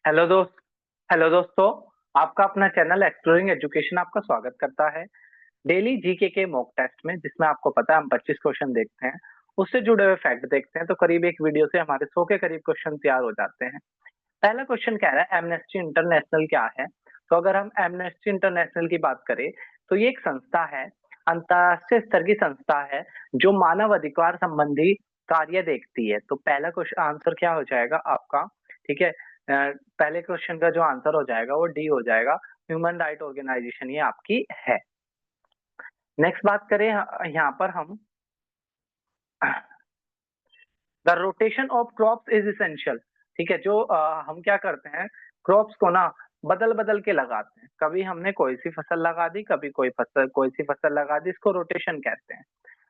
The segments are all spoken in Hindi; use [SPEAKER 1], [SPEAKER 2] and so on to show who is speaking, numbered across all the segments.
[SPEAKER 1] हेलो दोस्त हेलो दोस्तों। आपका अपना चैनल एक्सप्लोरिंग एजुकेशन आपका स्वागत करता है। डेली जीके के मॉक टेस्ट में, जिसमें आपको पता है हम 25 क्वेश्चन देखते हैं, उससे जुड़े हुए फैक्ट देखते हैं, तो करीब एक वीडियो से हमारे 100 के करीब क्वेश्चन तैयार हो जाते हैं। पहला क्वेश्चन कह रहा है एमनेस्टी इंटरनेशनल क्या है। तो अगर हम एमनेस्टी इंटरनेशनल की बात करें तो ये एक संस्था है, अंतरराष्ट्रीय स्तर की संस्था है, जो मानव अधिकार संबंधी कार्य देखती है। तो पहला क्वेश्चन आंसर क्या हो जाएगा आपका? ठीक है, पहले क्वेश्चन का जो आंसर हो जाएगा वो डी हो जाएगा। ह्यूमन राइट ऑर्गेनाइजेशन ये आपकी है। नेक्स्ट बात करें यहाँ पर हम the rotation of crops is essential. ठीक है, जो हम क्या करते हैं, क्रॉप्स को ना बदल बदल के लगाते हैं। कभी हमने कोई सी फसल लगा दी, कभी कोई सी फसल लगा दी, इसको रोटेशन कहते हैं।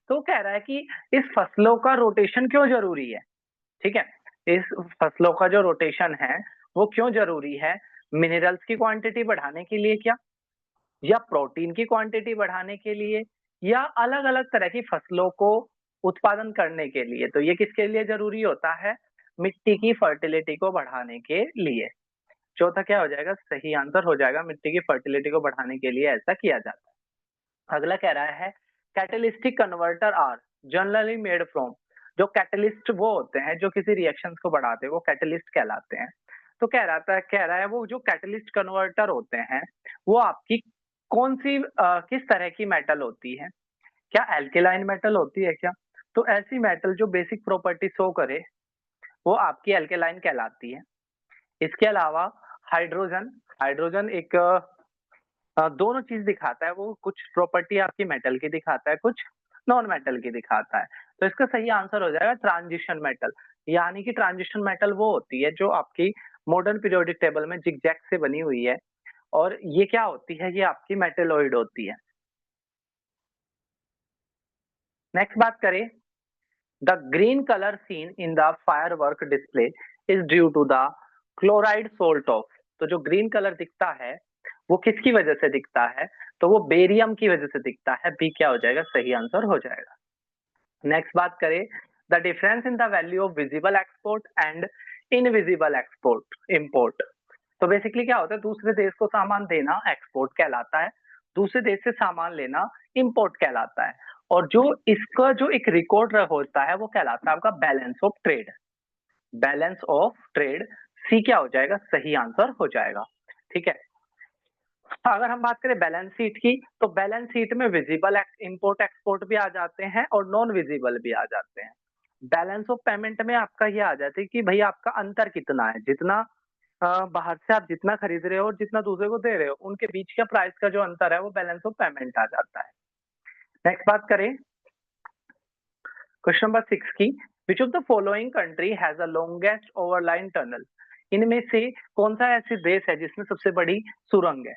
[SPEAKER 1] तो वो कह रहा है कि इस फसलों का रोटेशन क्यों जरूरी है। ठीक है, इस फसलों का जो रोटेशन है वो क्यों जरूरी है? मिनरल्स की क्वांटिटी बढ़ाने के लिए क्या, या प्रोटीन की क्वांटिटी बढ़ाने के लिए, या अलग अलग तरह की फसलों को उत्पादन करने के लिए? तो ये किसके लिए जरूरी होता है? मिट्टी की फर्टिलिटी को बढ़ाने के लिए। चौथा क्या हो जाएगा? सही आंसर हो जाएगा, मिट्टी की फर्टिलिटी को बढ़ाने के लिए ऐसा किया जाता है। अगला कह रहा है catalytic converter are generally made from. जो कैटलिस्ट वो होते हैं जो किसी रिएक्शंस को बढ़ाते हैं, वो कैटलिस्ट कहलाते हैं। तो कह रहा है वो जो कैटलिस्ट कन्वर्टर होते हैं वो आपकी कौन सी किस तरह की मेटल होती है? क्या एल्केलाइन मेटल होती है क्या? तो ऐसी मेटल जो बेसिक प्रॉपर्टी शो करे वो आपकी एल्केलाइन कहलाती है। इसके अलावा हाइड्रोजन हाइड्रोजन एक दोनों चीज दिखाता है। वो कुछ प्रॉपर्टी आपकी मेटल की दिखाता है, कुछ नॉन मेटल की दिखाता है। तो इसका सही आंसर हो जाएगा ट्रांजिशन मेटल। यानी कि ट्रांजिशन मेटल वो होती है जो आपकी मॉडर्न पीरियोडिक टेबल में जिगजैग से बनी हुई है, और ये क्या होती है? ये आपकी मेटेलॉइड होती है। नेक्स्ट बात करें, the green colour scene in the firework display is due to the chloride salt of. तो जो ग्रीन कलर दिखता है वो किसकी वजह से दिखता है? तो वो बेरियम की वजह से दिखता है। बी क्या हो जाएगा? सही आंसर हो जाएगा। नेक्स्ट बात करें, the difference in the value of visible export and invisible export import. तो बेसिकली क्या होता है, दूसरे देश को सामान देना एक्सपोर्ट कहलाता है, दूसरे देश से सामान लेना इंपोर्ट कहलाता है। और जो इसका जो एक रिकॉर्ड होता है वो कहलाता है आपका balance of trade. Balance of trade, सी क्या हो जाएगा? सही आंसर हो जाएगा। ठीक है, अगर हम बात करें बैलेंस शीट की, तो बैलेंस शीट में विजिबल इंपोर्ट एक्सपोर्ट भी आ जाते हैं और नॉन विजिबल भी आ जाते हैं। बैलेंस ऑफ पेमेंट में आपका ये आ जाता है कि भाई आपका अंतर कितना है, जितना बाहर से आप जितना खरीद रहे हो और जितना दूसरे को दे रहे हो, उनके बीच का प्राइस का जो अंतर है वो बैलेंस ऑफ पेमेंट आ जाता है। नेक्स्ट बात करें क्वेश्चन नंबर 6 की, which of the following country has the longest overline tunnel. इनमें से कौन सा ऐसी देश है जिसमें सबसे बड़ी सुरंग है?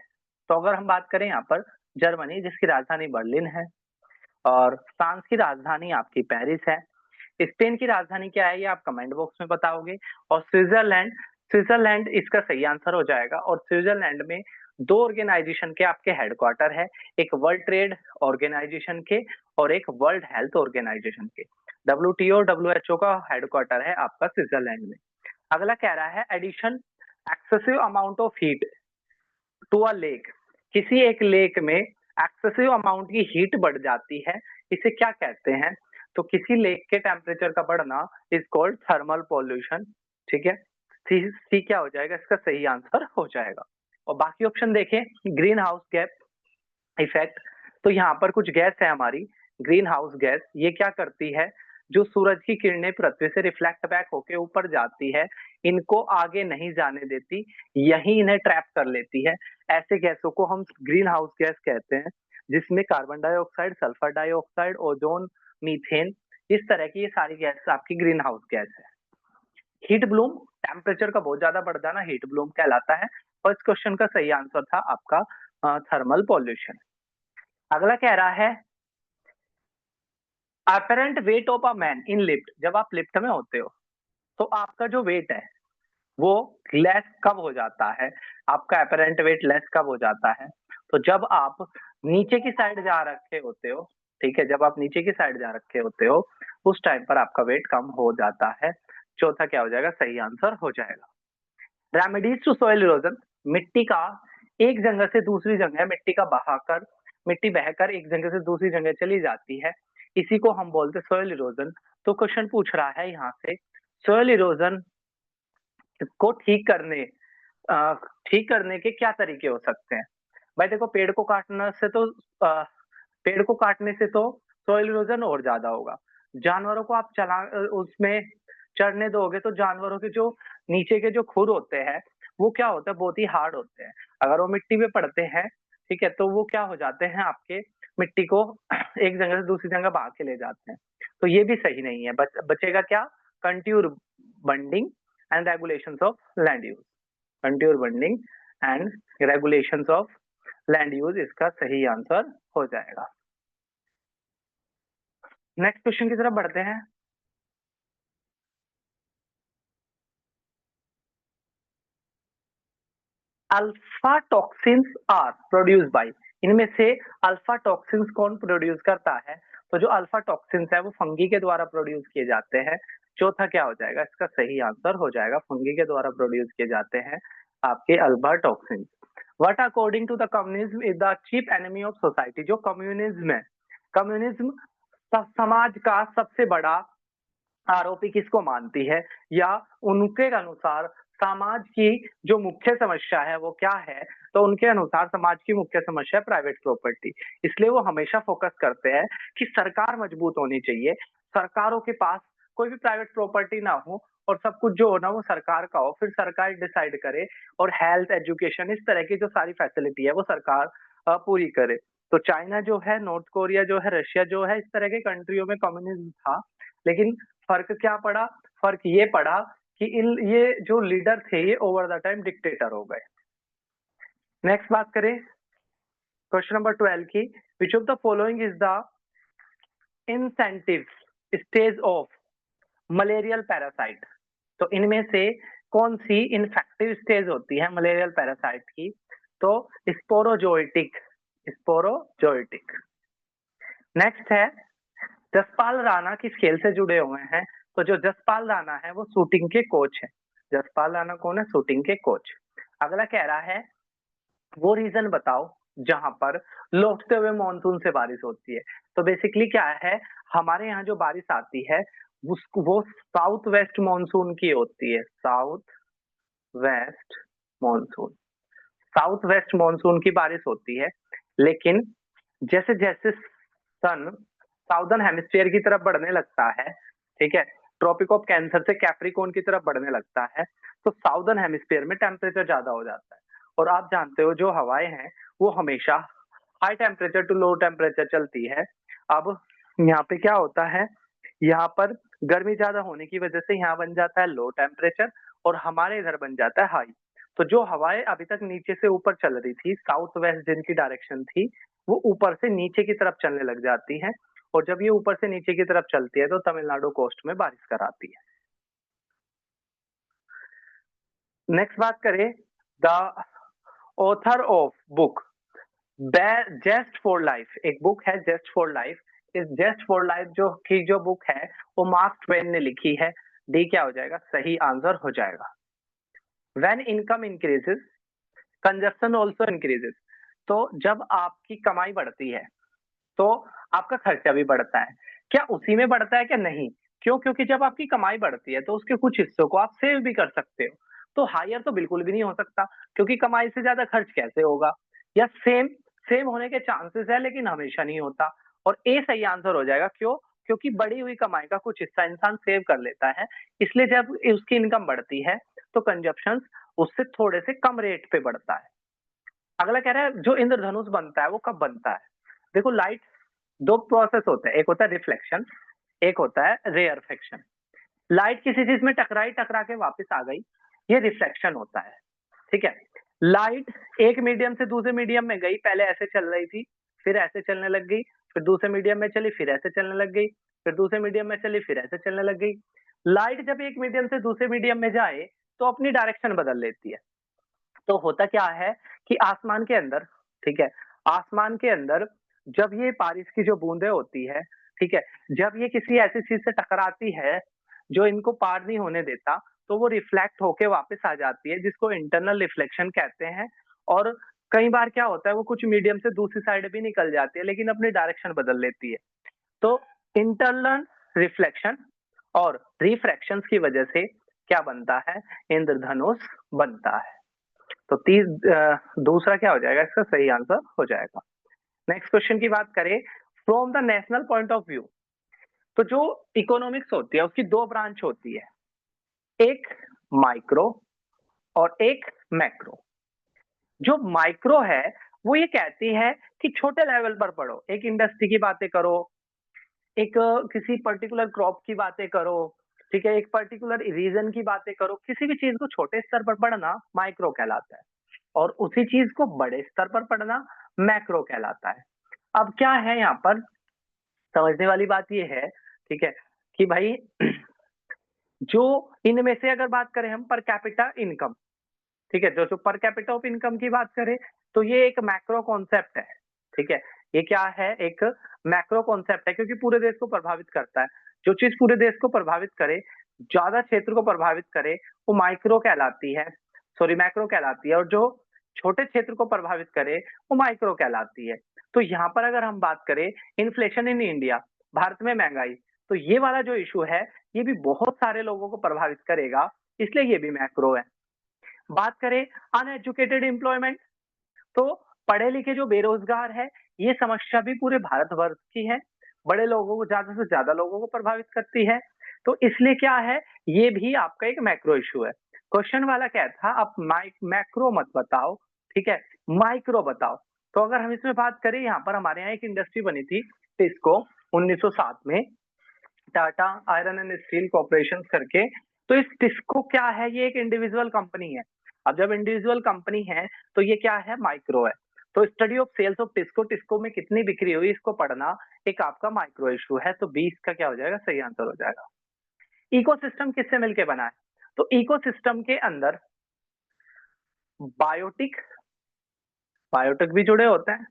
[SPEAKER 1] तो अगर हम बात करें यहाँ पर, जर्मनी जिसकी राजधानी बर्लिन है, और फ्रांस की राजधानी आपकी पेरिस है, स्पेन की राजधानी क्या है ये आप कमेंट बॉक्स में बताओगे, और स्विट्जरलैंड, स्विट्जरलैंड इसका सही आंसर हो जाएगा। और स्विट्जरलैंड में दो ऑर्गेनाइजेशन के आपके हेडक्वार्टर है, एक वर्ल्ड ट्रेड ऑर्गेनाइजेशन के और एक वर्ल्ड हेल्थ ऑर्गेनाइजेशन के। डब्ल्यूटीओ डब्ल्यूएचओ का हेडक्वार्टर है आपका स्विट्जरलैंड में। अगला कह रहा है addition excessive amount of heat to a lake. किसी एक लेक में एक्सेसिव अमाउंट की हीट बढ़ जाती है, इसे क्या कहते हैं? तो किसी लेक के टेम्परेचर का बढ़ना इज कॉल्ड थर्मल पॉल्यूशन। ठीक है, सी सी क्या हो जाएगा? इसका सही आंसर हो जाएगा। और बाकी ऑप्शन देखें, ग्रीन हाउस गैस इफेक्ट। तो यहाँ पर कुछ गैस है हमारी, ग्रीन हाउस गैस, ये क्या करती है? जो सूरज की किरणें पृथ्वी से रिफ्लेक्ट बैक होके ऊपर जाती है, इनको आगे नहीं जाने देती, यही इन्हें ट्रैप कर लेती है। ऐसे गैसों को हम ग्रीन हाउस गैस कहते हैं, जिसमें carbon dioxide, sulphur dioxide, ozone, methane, इस तरह की ये सारी गैस आपकी ग्रीन हाउस गैस है। हीट ब्लूम, टेम्परेचर का बहुत ज्यादा बढ़ जाना हीट ब्लूम कहलाता है। फर्स्ट क्वेश्चन का सही आंसर था आपका थर्मल पॉल्यूशन। अगला कह रहा है apparent weight of a man in lift. जब आप लिफ्ट में होते हो तो आपका जो वेट है वो लेस कब हो जाता है? आपका अपेरेंट वेट लेस कब हो जाता है? तो जब आप नीचे की साइड जा रखे होते हो। ठीक है, जब आप नीचे की साइड जा रखे होते हो उस टाइम पर आपका वेट कम हो जाता है। चौथा क्या हो जाएगा? सही आंसर हो जाएगा। रेमेडीज टू सॉइल इरोजन, मिट्टी का एक जगह से दूसरी जगह मिट्टी बहकर एक जगह से दूसरी जगह चली जाती है, इसी को हम बोलते हैं सॉइल इरोजन। तो क्वेश्चन पूछ रहा है यहाँ से, सॉइल इरोजन को अ, ठीक करने के क्या तरीके हो सकते हैं? भाई देखो, पेड़ को काटने से तो सॉइल इरोजन और ज्यादा होगा। जानवरों को आप उसमें चरने दोगे तो जानवरों के जो नीचे के जो खुर होते हैं, वो क्या होता है, बहुत ही हार्ड होते हैं। अगर वो मिट्टी में पड़ते हैं, ठीक है, तो वो क्या हो जाते हैं, आपके मिट्टी को एक जगह से दूसरी जगह बहा के ले जाते हैं। तो ये भी सही नहीं है। बचेगा क्या? Contour bunding and regulations of land use. Contour bunding and regulations of land use इसका सही आंसर हो जाएगा। नेक्स्ट क्वेश्चन की तरफ बढ़ते हैं। Alpha toxins are produced by, इनमें से अल्फा टॉक्सिन्स कौन प्रोड्यूस करता है? तो जो अल्फा टॉक्सिन्स है वो फंगी के द्वारा प्रोड्यूस किए जाते हैं। चौथा क्या हो जाएगा? इसका सही आंसर हो जाएगा फंगी के द्वारा प्रोड्यूस किए जाते हैं आपके alpha toxins. What according to the communism is the chief enemy of society? जो कम्युनिज्म है, कम्युनिज्म समाज का सबसे बड़ा आरोपी किसको मानती है, या उनके अनुसार समाज की जो मुख्य समस्या है वो क्या है? तो उनके अनुसार समाज की मुख्य समस्या है प्राइवेट प्रॉपर्टी। इसलिए वो हमेशा फोकस करते हैं कि सरकार मजबूत होनी चाहिए, सरकारों के पास कोई भी प्राइवेट प्रॉपर्टी ना हो, और सब कुछ जो हो ना वो सरकार का हो, फिर सरकार डिसाइड करे, और हेल्थ, एजुकेशन, इस तरह की जो सारी फैसिलिटी है वो सरकार पूरी करे। तो चाइना जो है, नॉर्थ कोरिया जो है, रशिया जो है, इस तरह के कंट्रियों में कम्युनिज्म था। लेकिन फर्क क्या पड़ा? फर्क ये पड़ा कि इन ये जो लीडर थे ये ओवर द टाइम डिक्टेटर हो गए। नेक्स्ट बात करें क्वेश्चन नंबर 12 की, which of the following is the incentive stage of malarial parasite? तो इनमें से कौन सी इन्फेक्टिव स्टेज होती है मलेरियल पैरासाइट की? तो स्पोरोजोइटिक, स्पोरोजोइटिक। नेक्स्ट है, जसपाल राणा किस खेल से जुड़े हुए हैं? तो जो जसपाल राणा है वो शूटिंग के कोच है। जसपाल राणा कौन है? शूटिंग के कोच। अगला कह रहा है, वो रीजन बताओ जहां पर लौटते हुए मॉनसून से बारिश होती है। तो बेसिकली क्या है, हमारे यहाँ जो बारिश आती है वो साउथ वेस्ट मॉनसून की होती है। South west monsoon, south west monsoon की बारिश होती है। लेकिन जैसे जैसे सन साउदर्न हेमिस्फीयर की तरफ बढ़ने लगता है, ठीक है, ट्रॉपिक ऑफ कैंसर से कैप्रिकॉर्न की तरफ बढ़ने लगता है, तो साउदर्न हेमिस्फीयर में टेम्परेचर ज्यादा हो जाता है। और आप जानते हो जो हवाएं हैं वो हमेशा high temperature to low temperature चलती है। अब यहाँ पे क्या होता है, यहाँ पर गर्मी ज्यादा होने की वजह से यहाँ बन जाता है लो टेम्परेचर, और हमारे इधर बन जाता है हाई। तो जो हवाएं अभी तक नीचे से ऊपर चल रही थी, साउथ वेस्ट जिनकी डायरेक्शन थी, वो ऊपर से नीचे की तरफ चलने लग जाती हैं। और जब ये ऊपर से नीचे की तरफ चलती है तो तमिलनाडु कोस्ट में बारिश कराती है। नेक्स्ट बात करें, the author of book zest for life, एक बुक है जेस्ट फॉर लाइफ। इस जेस्ट फॉर लाइफ जो बुक है वो मार्क ट्वेन ने लिखी है। डी क्या हो जाएगा? सही आंसर हो जाएगा। When income increases consumption also increases. तो जब आपकी कमाई बढ़ती है तो आपका खर्चा भी बढ़ता है। क्या उसी में बढ़ता है क्या? नहीं। क्यों? क्योंकि जब आपकी कमाई बढ़ती है तो उसके कुछ हिस्सों को आप सेव भी कर सकते हो। तो हायर तो बिल्कुल भी नहीं हो सकता, क्योंकि कमाई से ज्यादा खर्च कैसे होगा? या सेम सेम होने के चांसेस है लेकिन हमेशा नहीं होता। और ए सही आंसर हो जाएगा। क्यों? क्योंकि बढ़ी हुई कमाई का कुछ हिस्सा इंसान सेव कर लेता है, इसलिए जब उसकी इनकम बढ़ती है तो कंजप्शन उससे थोड़े से कम रेट पे बढ़ता है। अगला कह रहा है, जो इंद्रधनुष बनता है वो कब बनता है? देखो, लाइट दो प्रोसेस होते हैं, एक होता है रिफ्लेक्शन, एक होता है रेयरफेक्शन। लाइट किसी चीज में टकराई, टकरा के वापस आ गई, ये रिफ्लेक्शन होता है। ठीक है, लाइट एक मीडियम से दूसरे मीडियम में गई, पहले ऐसे चल रही थी, फिर ऐसे चलने लग गई, फिर दूसरे मीडियम में चली, फिर ऐसे चलने लग गई, फिर दूसरे मीडियम में चली, फिर ऐसे चलने लग गई। लाइट जब एक मीडियम से दूसरे मीडियम में जाए तो अपनी डायरेक्शन बदल लेती है। तो होता क्या है कि आसमान के अंदर, ठीक है, आसमान के अंदर जब ये बारिश की जो बूंदे होती है, ठीक है, जब ये किसी ऐसी चीज से टकराती है जो इनको पार नहीं होने देता, तो वो रिफ्लेक्ट होके वापस आ जाती है, जिसको इंटरनल रिफ्लेक्शन कहते हैं। और कई बार क्या होता है, वो कुछ मीडियम से दूसरी साइड भी निकल जाती है, लेकिन अपनी डायरेक्शन बदल लेती है। तो इंटरनल रिफ्लेक्शन और रिफ्रैक्शन की वजह से क्या बनता है, इंद्रधनुष बनता है। तो दूसरा क्या हो जाएगा, इसका सही आंसर हो जाएगा। नेक्स्ट क्वेश्चन की बात करें, from the national point of view, तो जो इकोनॉमिक्स होती है उसकी दो ब्रांच होती है, एक माइक्रो और एक मैक्रो। जो माइक्रो है वो ये कहती है कि छोटे लेवल पर पढ़ो, एक इंडस्ट्री की बातें करो, एक किसी पर्टिकुलर क्रॉप की बातें करो, ठीक है, एक पर्टिकुलर रीजन की बातें करो, किसी भी चीज को छोटे स्तर पर पढ़ना माइक्रो कहलाता है, और उसी चीज को बड़े स्तर पर पढ़ना मैक्रो कहलाता है। अब क्या है यहाँ पर समझने वाली बात ये है, ठीक है, कि भाई जो इनमें से अगर बात करें हम पर कैपिटा इनकम, ठीक है, जो पर कैपिटा ऑफ इनकम की बात करें तो ये एक मैक्रो कॉन्सेप्ट है, ठीक है, ये क्या है, एक मैक्रो कॉन्सेप्ट है, क्योंकि पूरे देश को प्रभावित करता है। जो चीज पूरे देश को प्रभावित करे, ज्यादा क्षेत्र को प्रभावित करे, वो माइक्रो कहलाती है, सॉरी मैक्रो कहलाती है, और जो छोटे क्षेत्र को प्रभावित करे वो माइक्रो कहलाती है। तो यहाँ पर अगर हम बात करें इन्फ्लेशन इन इंडिया, भारत में महंगाई, तो ये वाला जो इशू है ये भी बहुत सारे लोगों को प्रभावित करेगा, इसलिए ये भी मैक्रो है। बात करें अनएजुकेटेड एम्प्लॉयमेंट, तो पढ़े लिखे जो बेरोजगार है, ये समस्या भी पूरे भारतवर्ष की है, बड़े लोगों को, ज्यादा से ज्यादा लोगों को प्रभावित करती है। तो इसलिए क्या है, ये भी आपका एक मैक्रो इशू है। क्वेश्चन वाला क्या था, आप मैक्रो मत बताओ, ठीक है, माइक्रो बताओ। तो अगर हम इसमें बात करें, यहाँ पर हमारे यहाँ एक इंडस्ट्री बनी थी टिस्को 1907 में, Tata iron and steel corporation करके। तो इस टिस्को क्या है, ये एक इंडिविजुअल कंपनी है। अब जब इंडिविजुअल कंपनी है तो ये क्या है, माइक्रो है। तो study of sales of TISCO, TISCO में कितनी बिक्री हुई इसको पढ़ना एक आपका माइक्रो इशू है। तो 20 का क्या हो जाएगा, सही आंसर हो जाएगा। इकोसिस्टम किससे मिलके बना है, तो इकोसिस्टम के अंदर बायोटिक, बायोटिक भी जुड़े होते हैं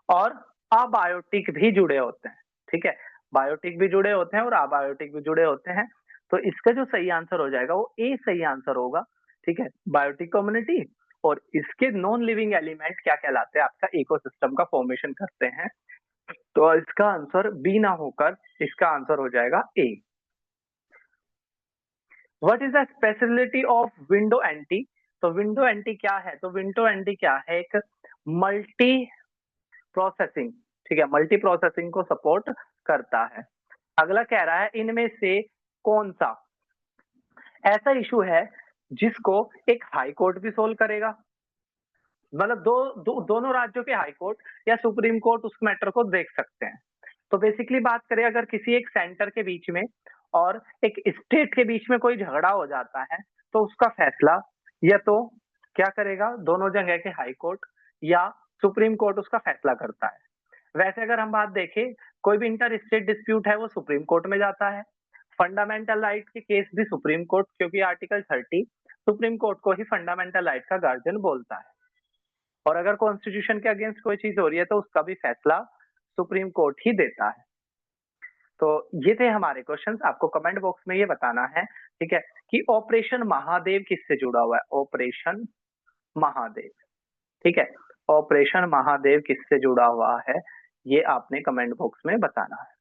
[SPEAKER 1] और अबायोटिक भी जुड़े होते हैं, ठीक है, बायोटिक भी जुड़े होते हैं और अबायोटिक भी जुड़े होते हैं। तो इसका जो सही आंसर हो जाएगा वो ए सही आंसर होगा, ठीक है, बायोटिक कम्युनिटी। और इसके नॉन लिविंग एलिमेंट क्या कहलाते हैं, आपका इकोसिस्टम का फॉर्मेशन करते हैं। तो इसका आंसर बी ना होकर इसका आंसर हो जाएगा A. What is the speciality of window anti, तो विंडो एंटी क्या है, तो विंडो एंटी क्या है, एक मल्टी प्रोसेसिंग, ठीक है, मल्टी प्रोसेसिंग को सपोर्ट करता है। अगला कह रहा है इनमें से कौन सा ऐसा इशू है जिसको एक हाई कोर्ट भी सोल्व करेगा, मतलब दोनों राज्यों के हाई कोर्ट या सुप्रीम कोर्ट उस मैटर को देख सकते हैं। तो बेसिकली बात करें, अगर किसी एक सेंटर के बीच में और एक स्टेट के बीच में कोई झगड़ा हो जाता है, तो उसका फैसला या तो क्या करेगा, दोनों जगह के हाई कोर्ट या सुप्रीम कोर्ट उसका फैसला करता है। वैसे अगर हम बात देखें, कोई भी इंटर स्टेट डिस्प्यूट है वो सुप्रीम कोर्ट में जाता है। फंडामेंटल राइट के केस भी सुप्रीम कोर्ट, क्योंकि आर्टिकल 30 सुप्रीम कोर्ट को ही फंडामेंटल राइट का गार्जियन बोलता है। और अगर कॉन्स्टिट्यूशन के अगेंस्ट कोई चीज हो रही है तो उसका भी फैसला सुप्रीम कोर्ट ही देता है। तो ये थे हमारे क्वेश्चंस, आपको कमेंट बॉक्स में ये बताना है, ठीक है, कि ऑपरेशन महादेव किससे जुड़ा हुआ है, ऑपरेशन महादेव, ठीक है, ऑपरेशन महादेव किससे जुड़ा हुआ है, ये आपने कमेंट बॉक्स में बताना है।